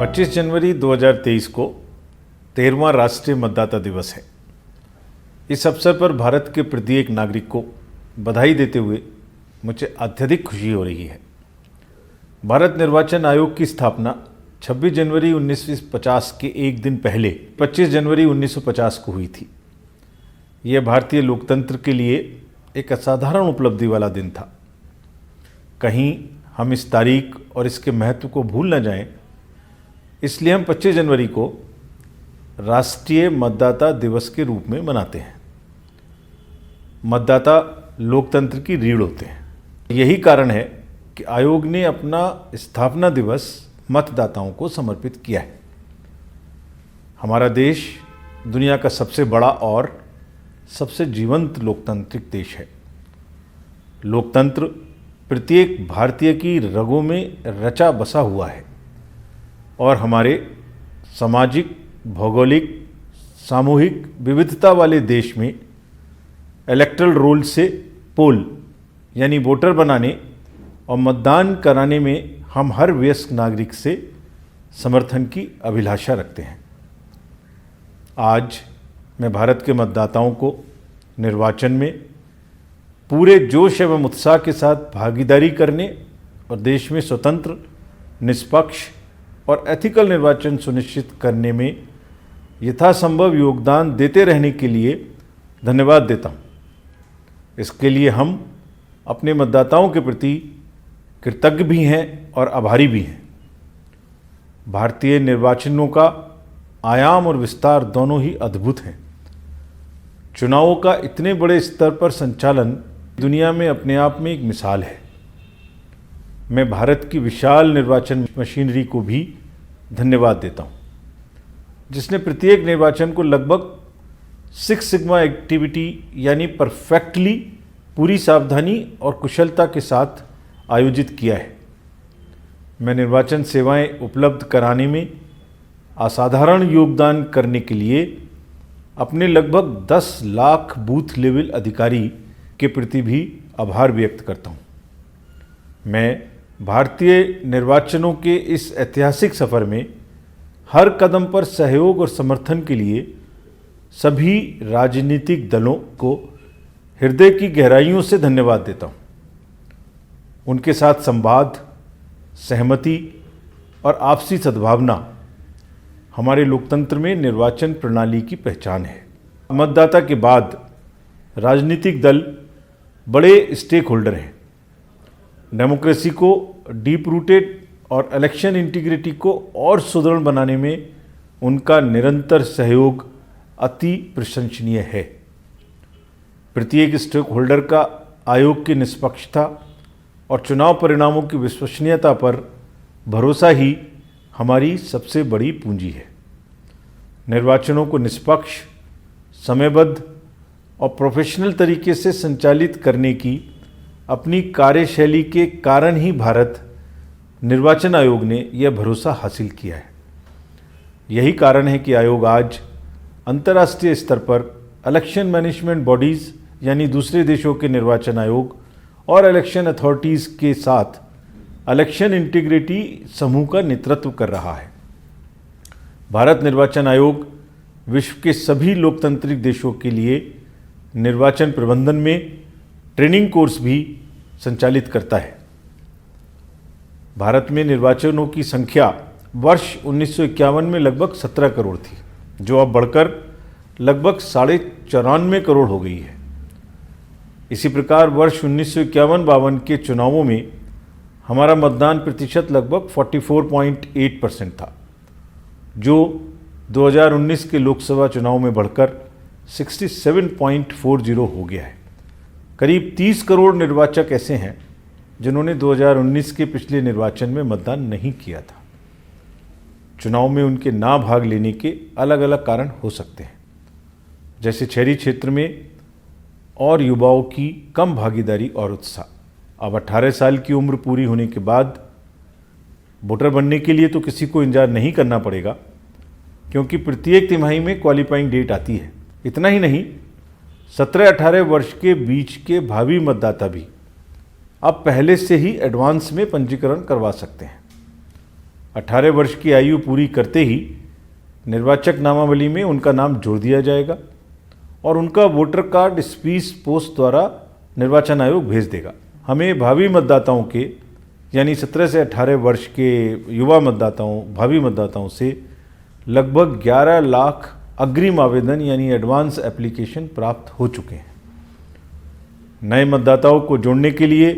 25 जनवरी 2023 को 13वां राष्ट्रीय मतदाता दिवस है। इस अवसर पर भारत के प्रत्येक नागरिक को बधाई देते हुए मुझे अत्यधिक खुशी हो रही है। भारत निर्वाचन आयोग की स्थापना 26 जनवरी 1950 के एक दिन पहले 25 जनवरी 1950 को हुई थी। यह भारतीय लोकतंत्र के लिए एक असाधारण उपलब्धि वाला दिन था। कहीं हम इस तारीख और इसके महत्व को भूल न जाएं, इसलिए हम 25 जनवरी को राष्ट्रीय मतदाता दिवस के रूप में मनाते हैं। मतदाता लोकतंत्र की रीढ़ होते हैं। यही कारण है कि आयोग ने अपना स्थापना दिवस मतदाताओं को समर्पित किया है। हमारा देश दुनिया का सबसे बड़ा और सबसे जीवंत लोकतांत्रिक देश है। लोकतंत्र प्रत्येक भारतीय की रगों में रचा बसा हुआ है और हमारे सामाजिक, भौगोलिक, सामूहिक विविधता वाले देश में इलेक्टरल रोल से पोल यानी वोटर बनाने और मतदान कराने में हम हर वयस्क नागरिक से समर्थन की अभिलाषा रखते हैं। आज मैं भारत के मतदाताओं को निर्वाचन में पूरे जोश एवं उत्साह के साथ भागीदारी करने और देश में स्वतंत्र, निष्पक्ष और एथिकल निर्वाचन सुनिश्चित करने में यथासंभव योगदान देते रहने के लिए धन्यवाद देता हूँ। इसके लिए हम अपने मतदाताओं के प्रति कृतज्ञ भी हैं और आभारी भी हैं। भारतीय निर्वाचनों का आयाम और विस्तार दोनों ही अद्भुत हैं। चुनावों का इतने बड़े स्तर पर संचालन दुनिया में अपने आप में एक मिसाल है। मैं भारत की विशाल निर्वाचन मशीनरी को भी धन्यवाद देता हूँ, जिसने प्रत्येक निर्वाचन को लगभग 6 सिग्मा एक्टिविटी यानी परफेक्टली पूरी सावधानी और कुशलता के साथ आयोजित किया है। मैं निर्वाचन सेवाएं उपलब्ध कराने में असाधारण योगदान करने के लिए अपने लगभग 10 लाख बूथ लेवल अधिकारी के प्रति भी आभार व्यक्त करता हूँ। मैं भारतीय निर्वाचनों के इस ऐतिहासिक सफ़र में हर कदम पर सहयोग और समर्थन के लिए सभी राजनीतिक दलों को हृदय की गहराइयों से धन्यवाद देता हूँ। उनके साथ संवाद, सहमति और आपसी सद्भावना हमारे लोकतंत्र में निर्वाचन प्रणाली की पहचान है। मतदाता के बाद राजनीतिक दल बड़े स्टेक होल्डर हैं। डेमोक्रेसी को डीप रूटेड और इलेक्शन इंटीग्रिटी को और सुदृढ़ बनाने में उनका निरंतर सहयोग अति प्रशंसनीय है। प्रत्येक स्टेक होल्डर का आयोग की निष्पक्षता और चुनाव परिणामों की विश्वसनीयता पर भरोसा ही हमारी सबसे बड़ी पूंजी है। निर्वाचनों को निष्पक्ष, समयबद्ध और प्रोफेशनल तरीके से संचालित करने की अपनी कार्यशैली के कारण ही भारत निर्वाचन आयोग ने यह भरोसा हासिल किया है। यही कारण है कि आयोग आज अंतर्राष्ट्रीय स्तर पर इलेक्शन मैनेजमेंट बॉडीज़ यानी दूसरे देशों के निर्वाचन आयोग और इलेक्शन अथॉरिटीज़ के साथ इलेक्शन इंटीग्रिटी समूह का नेतृत्व कर रहा है। भारत निर्वाचन आयोग विश्व के सभी लोकतांत्रिक देशों के लिए निर्वाचन प्रबंधन में ट्रेनिंग कोर्स भी संचालित करता है। भारत में निर्वाचनों की संख्या वर्ष 1951 में लगभग 17 करोड़ थी, जो अब बढ़कर लगभग 94.5 करोड़ हो गई है। इसी प्रकार वर्ष 1951-52 के चुनावों में हमारा मतदान प्रतिशत लगभग 44.8% था, जो 2019 के लोकसभा चुनाव में बढ़कर 67.40 हो गया है। करीब 30 करोड़ निर्वाचक ऐसे हैं जिन्होंने 2019 के पिछले निर्वाचन में मतदान नहीं किया था। चुनाव में उनके ना भाग लेने के अलग अलग कारण हो सकते हैं, जैसे शहरी क्षेत्र में और युवाओं की कम भागीदारी और उत्साह। अब 18 साल की उम्र पूरी होने के बाद वोटर बनने के लिए तो किसी को इंतजार नहीं करना पड़ेगा, क्योंकि प्रत्येक तिमाही में क्वालिफाइंग डेट आती है। इतना ही नहीं, 17-18 वर्ष के बीच के भावी मतदाता भी अब पहले से ही एडवांस में पंजीकरण करवा सकते हैं। 18 वर्ष की आयु पूरी करते ही निर्वाचक नामावली में उनका नाम जोड़ दिया जाएगा और उनका वोटर कार्ड स्पीड पोस्ट द्वारा निर्वाचन आयोग भेज देगा। हमें भावी मतदाताओं के यानी 17 से 18 वर्ष के युवा मतदाताओं, भावी मतदाताओं से लगभग 11 लाख अग्रिम आवेदन यानी एडवांस एप्लीकेशन प्राप्त हो चुके हैं। नए मतदाताओं को जोड़ने के लिए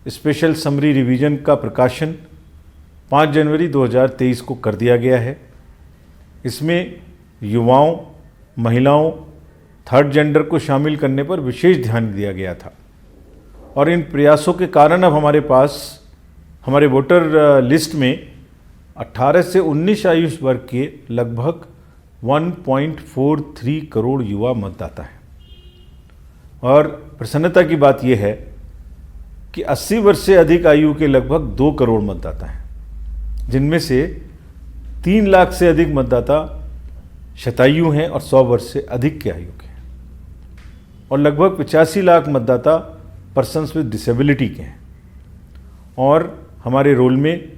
स्पेशल समरी रिवीजन का प्रकाशन 5 जनवरी 2023 को कर दिया गया है। इसमें युवाओं, महिलाओं, थर्ड जेंडर को शामिल करने पर विशेष ध्यान दिया गया था और इन प्रयासों के कारण अब हमारे पास हमारे वोटर लिस्ट में 18 से 19 आयु वर्ग के लगभग 1.43 करोड़ युवा मतदाता हैं। और प्रसन्नता की बात यह है कि 80 वर्ष से अधिक आयु के लगभग 2 करोड़ मतदाता हैं, जिनमें से 3 लाख से अधिक मतदाता शतायु हैं और 100 वर्ष से अधिक के आयु के हैं और लगभग 85 लाख मतदाता पर्सन्स विद डिसेबिलिटी के हैं। और हमारे रोल में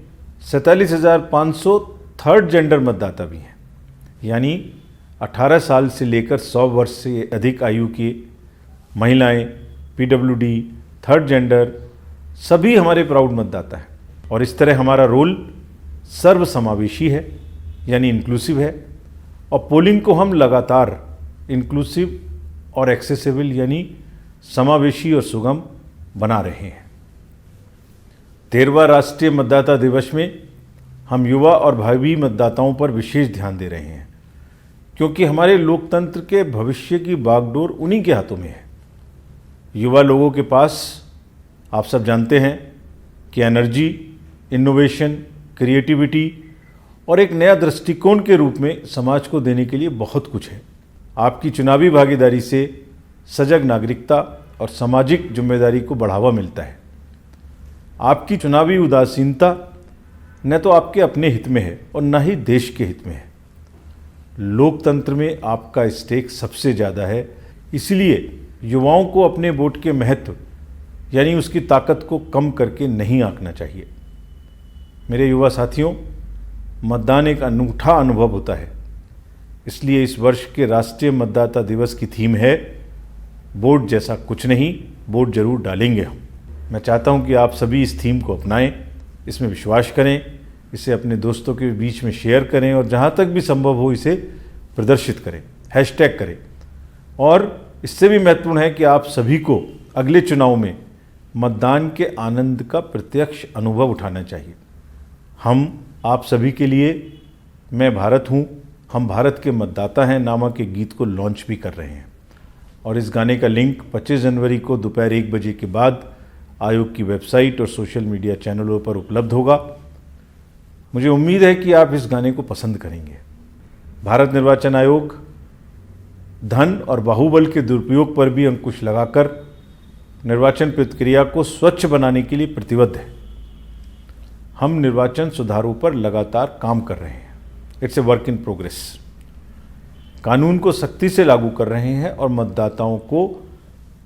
47,500 थर्ड जेंडर मतदाता भी हैं, यानी 18 साल से लेकर 100 वर्ष से अधिक आयु की महिलाएं, पीडब्ल्यूडी, थर्ड जेंडर सभी हमारे प्राउड मतदाता हैं। और इस तरह हमारा रोल सर्वसमावेशी है यानी इंक्लूसिव है और पोलिंग को हम लगातार इंक्लूसिव और एक्सेसिबल यानी समावेशी और सुगम बना रहे हैं। 13वां राष्ट्रीय मतदाता दिवस में हम युवा और भावी मतदाताओं पर विशेष ध्यान दे रहे हैं, क्योंकि हमारे लोकतंत्र के भविष्य की बागडोर उन्हीं के हाथों में है। युवा लोगों के पास आप सब जानते हैं कि एनर्जी, इनोवेशन, क्रिएटिविटी और एक नया दृष्टिकोण के रूप में समाज को देने के लिए बहुत कुछ है। आपकी चुनावी भागीदारी से सजग नागरिकता और सामाजिक जिम्मेदारी को बढ़ावा मिलता है। आपकी चुनावी उदासीनता न तो आपके अपने हित में है और न ही देश के हित में है। लोकतंत्र में आपका स्टेक सबसे ज़्यादा है, इसलिए युवाओं को अपने वोट के महत्व यानी उसकी ताकत को कम करके नहीं आंकना चाहिए। मेरे युवा साथियों, मतदान एक अनूठा अनुभव होता है, इसलिए इस वर्ष के राष्ट्रीय मतदाता दिवस की थीम है वोट जैसा कुछ नहीं, वोट जरूर डालेंगे हम। मैं चाहता हूं कि आप सभी इस थीम को अपनाएं, इसमें विश्वास करें, इसे अपने दोस्तों के बीच में शेयर करें और जहां तक भी संभव हो इसे प्रदर्शित करें, हैशटैग करें। और इससे भी महत्वपूर्ण है कि आप सभी को अगले चुनाव में मतदान के आनंद का प्रत्यक्ष अनुभव उठाना चाहिए। हम आप सभी के लिए मैं भारत हूँ, हम भारत के मतदाता हैं नामक के गीत को लॉन्च भी कर रहे हैं और इस गाने का लिंक 25 जनवरी को दोपहर 1 बजे के बाद आयोग की वेबसाइट और सोशल मीडिया चैनलों पर उपलब्ध होगा। मुझे उम्मीद है कि आप इस गाने को पसंद करेंगे। भारत निर्वाचन आयोग धन और बाहुबल के दुरुपयोग पर भी अंकुश लगाकर निर्वाचन प्रक्रिया को स्वच्छ बनाने के लिए प्रतिबद्ध है। हम निर्वाचन सुधारों पर लगातार काम कर रहे हैं। It's a work in progress. कानून को सख्ती से लागू कर रहे हैं और मतदाताओं को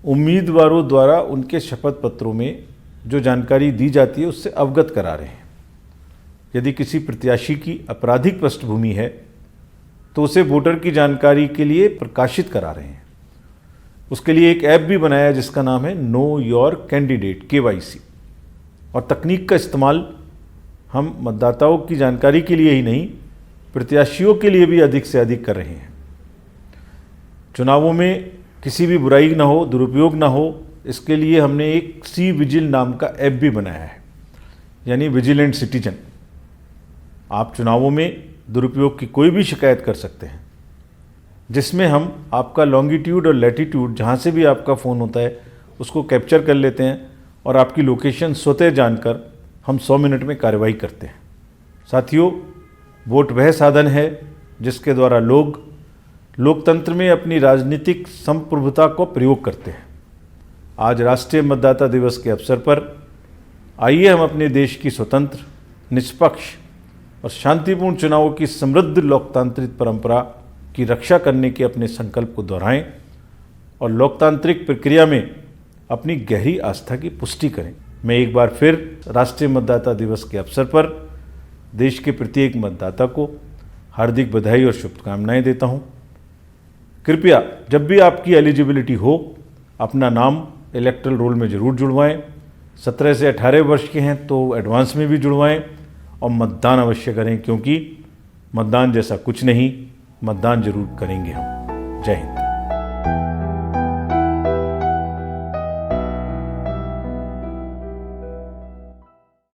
उम्मीदवारों द्वारा उनके शपथ पत्रों में जो जानकारी दी जाती है उससे अवगत करा रहे हैं। यदि किसी प्रत्याशी की आपराधिक पृष्ठभूमि है तो उसे वोटर की जानकारी के लिए प्रकाशित करा रहे हैं। उसके लिए एक ऐप भी बनाया है जिसका नाम है नो योर कैंडिडेट KYC। और तकनीक का इस्तेमाल हम मतदाताओं की जानकारी के लिए ही नहीं, प्रत्याशियों के लिए भी अधिक से अधिक कर रहे हैं। चुनावों में किसी भी बुराई ना हो, दुरुपयोग ना हो, इसके लिए हमने एक सी विजिल नाम का ऐप भी बनाया है, यानी विजिलेंट सिटीजन। आप चुनावों में दुरुपयोग की कोई भी शिकायत कर सकते हैं, जिसमें हम आपका लॉन्गिट्यूड और लैटिट्यूड जहाँ से भी आपका फ़ोन होता है उसको कैप्चर कर लेते हैं और आपकी लोकेशन स्वतः जानकर हम 100 मिनट में कार्रवाई करते हैं। साथियों, वोट वह साधन है जिसके द्वारा लोग लोकतंत्र में अपनी राजनीतिक संप्रभुता को प्रयोग करते हैं। आज राष्ट्रीय मतदाता दिवस के अवसर पर आइए हम अपने देश की स्वतंत्र, निष्पक्ष और शांतिपूर्ण चुनावों की समृद्ध लोकतांत्रिक परंपरा की रक्षा करने के अपने संकल्प को दोहराएं और लोकतांत्रिक प्रक्रिया में अपनी गहरी आस्था की पुष्टि करें। मैं एक बार फिर राष्ट्रीय मतदाता दिवस के अवसर पर देश के प्रत्येक मतदाता को हार्दिक बधाई और शुभकामनाएं देता हूं। कृपया जब भी आपकी एलिजिबिलिटी हो अपना नाम इलेक्टोरल रोल में ज़रूर जुड़वाएं। 17 से 18 वर्ष के हैं तो एडवांस में भी जुड़वाएं और मतदान अवश्य करें, क्योंकि मतदान जैसा कुछ नहीं, मतदान जरूर करेंगे हम। जय हिंद।